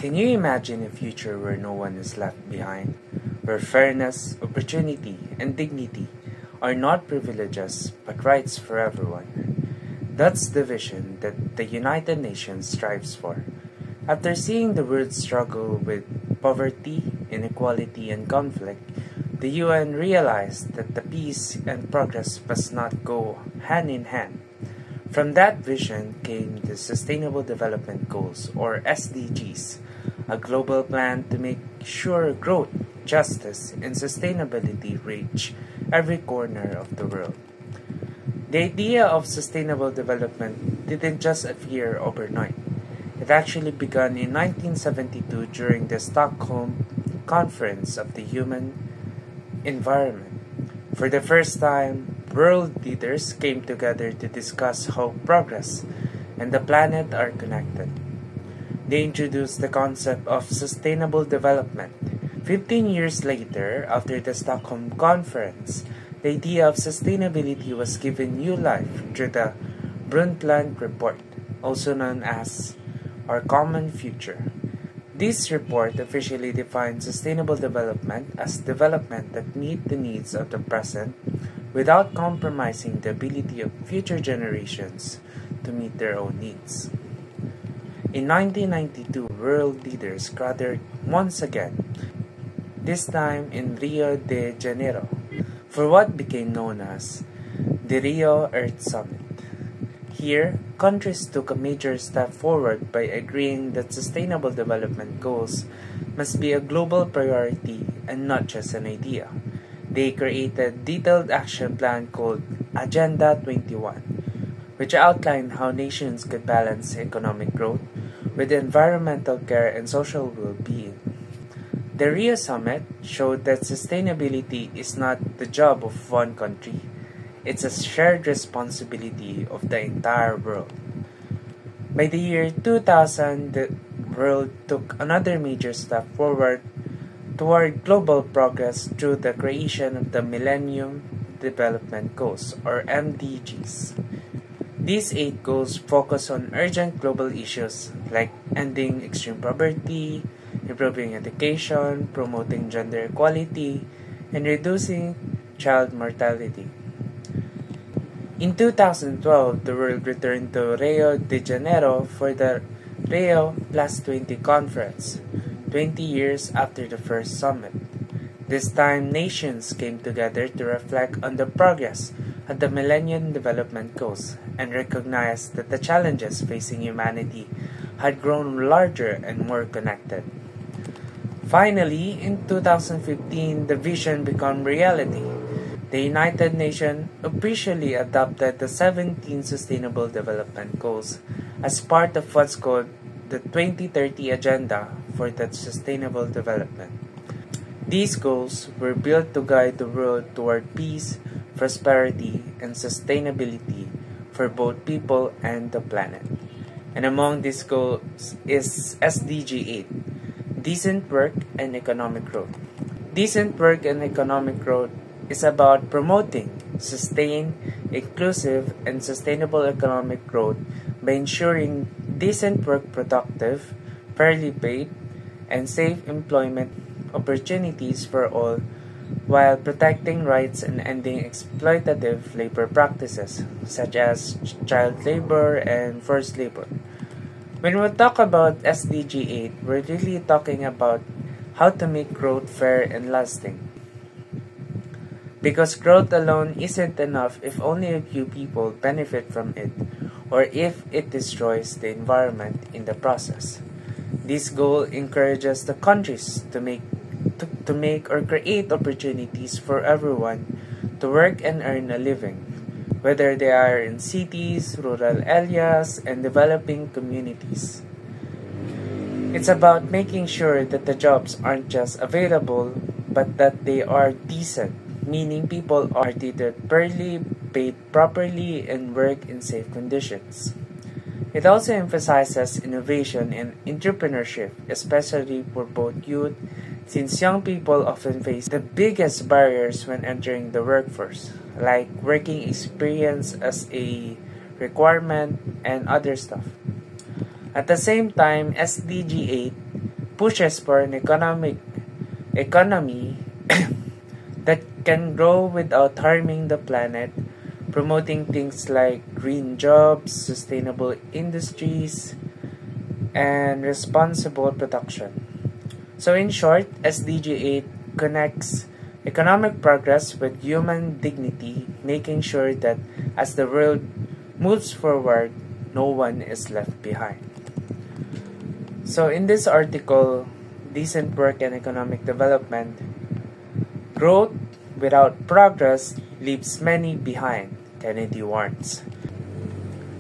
Can you imagine a future where no one is left behind, where fairness, opportunity, and dignity are not privileges but rights for everyone? That's the vision that the United Nations strives for. After seeing the world struggle with poverty, inequality, and conflict, the UN realized that the peace and progress must not go hand in hand. From that vision came the Sustainable Development Goals, or SDGs, a global plan to make sure growth, justice, and sustainability reach every corner of the world. The idea of sustainable development didn't just appear overnight. It actually began in 1972 during the Stockholm Conference of the Human Environment. For the first time, world leaders came together to discuss how progress and the planet are connected. They introduced the concept of sustainable development. 15 years later, after the Stockholm Conference, the idea of sustainability was given new life through the Brundtland Report, also known as Our Common Future. This report officially defines sustainable development as development that meets the needs of the present without compromising the ability of future generations to meet their own needs. In 1992, world leaders gathered once again, this time in Rio de Janeiro, for what became known as the Rio Earth Summit. Here, countries took a major step forward by agreeing that sustainable development goals must be a global priority and not just an idea. They created a detailed action plan called Agenda 21, which outlined how nations could balance economic growth with environmental care and social well-being. The Rio Summit showed that sustainability is not the job of one country. It's a shared responsibility of the entire world. By the year 2000, the world took another major step forward toward global progress through the creation of the Millennium Development Goals, or MDGs. These 8 goals focus on urgent global issues like ending extreme poverty, improving education, promoting gender equality, and reducing child mortality. In 2012, the world returned to Rio de Janeiro for the Rio Plus 20 conference, 20 years after the first summit. This time, nations came together to reflect on the progress of the Millennium Development Goals and recognize that the challenges facing humanity had grown larger and more connected. Finally, in 2015, the vision became reality. The United Nations officially adopted the 17 Sustainable Development Goals as part of what's called the 2030 Agenda for the Sustainable Development. These goals were built to guide the world toward peace, prosperity, and sustainability for both people and the planet. And among these goals is SDG 8, Decent Work and Economic Growth. Decent work and economic growth is about promoting sustained, inclusive, and sustainable economic growth by ensuring decent work, productive, fairly paid, and safe employment opportunities for all, while protecting rights and ending exploitative labor practices such as child labor and forced labor. When we talk about SDG 8, we're really talking about how to make growth fair and lasting. Because growth alone isn't enough if only a few people benefit from it, or if it destroys the environment in the process. This goal encourages the countries to make or create opportunities for everyone to work and earn a living, whether they are in cities, rural areas, and developing communities. It's about making sure that the jobs aren't just available, but that they are decent, meaning people are either fairly paid properly and work in safe conditions. It also emphasizes innovation and entrepreneurship, especially for both youth, since young people often face the biggest barriers when entering the workforce, like working experience as a requirement and other stuff. At the same time, SDG 8 pushes for an economy that can grow without harming the planet, promoting things like green jobs, sustainable industries, and responsible production. So in short, SDG 8 connects economic progress with human dignity, making sure that as the world moves forward, no one is left behind. So in this article, Decent Work and Economic Development, growth without progress leaves many behind, Kennedy warns.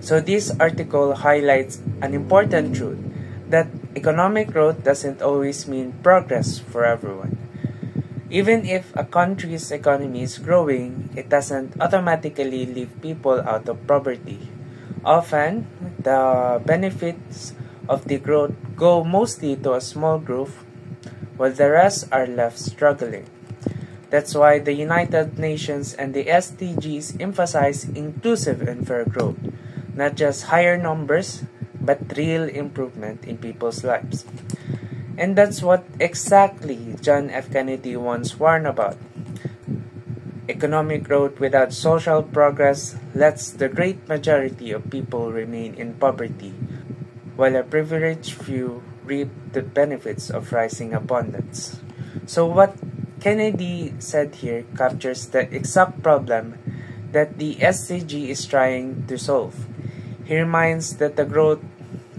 So this article highlights an important truth that economic growth doesn't always mean progress for everyone. Even if a country's economy is growing, it doesn't automatically leave people out of poverty. Often, the benefits of the growth go mostly to a small group, while the rest are left struggling. That's why the United Nations and the SDGs emphasize inclusive and fair growth, not just higher numbers, but real improvement in people's lives. And that's what exactly John F. Kennedy once warned about. Economic growth without social progress lets the great majority of people remain in poverty, while a privileged few reap the benefits of rising abundance. So what Kennedy said here captures the exact problem that the SDG is trying to solve. He reminds that the growth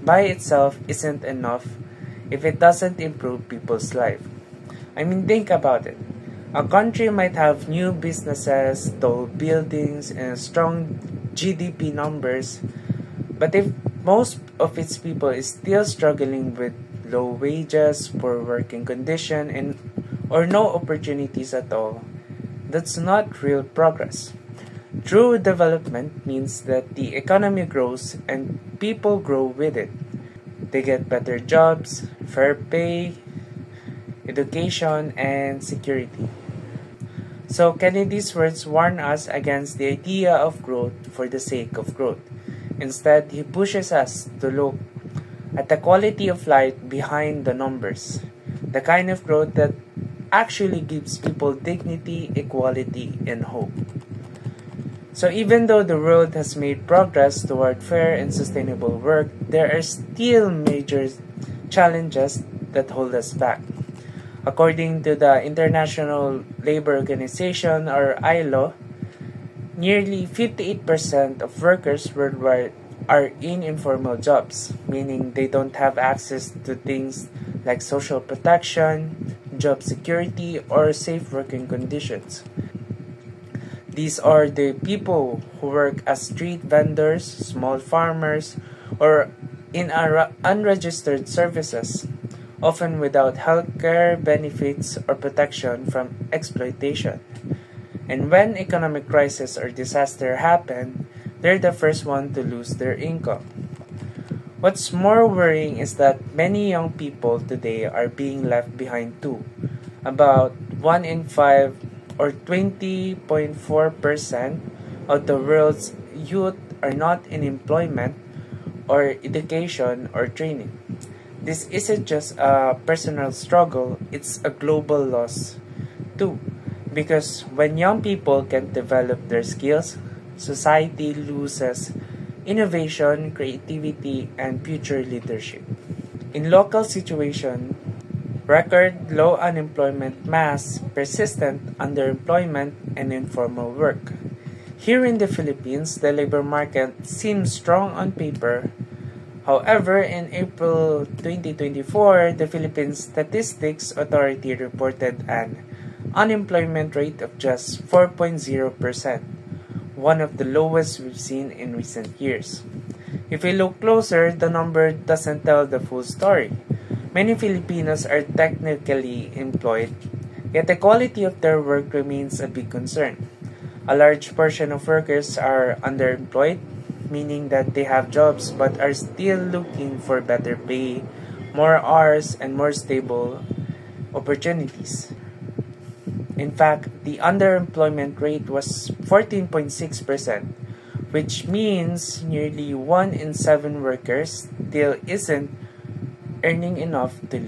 by itself isn't enough if it doesn't improve people's life. I mean, think about it. A country might have new businesses, tall buildings, and strong GDP numbers, but if most of its people is still struggling with low wages, poor working condition, or no opportunities at all, that's not real progress. True development means that the economy grows and people grow with it. They get better jobs, fair pay, education, and security. So Kennedy's words warn us against the idea of growth for the sake of growth. Instead, he pushes us to look at the quality of life behind the numbers, the kind of growth that actually gives people dignity, equality, and hope. So even though the world has made progress toward fair and sustainable work, there are still major challenges that hold us back. According to the International Labor Organization, or ILO, nearly 58% of workers worldwide are in informal jobs, meaning they don't have access to things like social protection, job security, or safe working conditions. These are the people who work as street vendors, small farmers, or in unregistered services, often without healthcare benefits or protection from exploitation. And when economic crisis or disaster happen, they're the first one to lose their income. What's more worrying is that many young people today are being left behind too. About 1 in 5 or 20.4% of the world's youth are not in employment or education or training. This isn't just a personal struggle, it's a global loss too. Because when young people can't develop their skills, society loses innovation, creativity, and future leadership. In local situation, record low unemployment mass, persistent underemployment, and informal work. Here in the Philippines, the labor market seems strong on paper. However, in April 2024, the Philippine Statistics Authority reported an unemployment rate of just 4.0%, one of the lowest we've seen in recent years. If we look closer, the number doesn't tell the full story. Many Filipinos are technically employed, yet the quality of their work remains a big concern. A large portion of workers are underemployed, meaning that they have jobs but are still looking for better pay, more hours, and more stable opportunities. In fact, the underemployment rate was 14.6%, which means nearly 1 in 7 workers still isn't earning enough to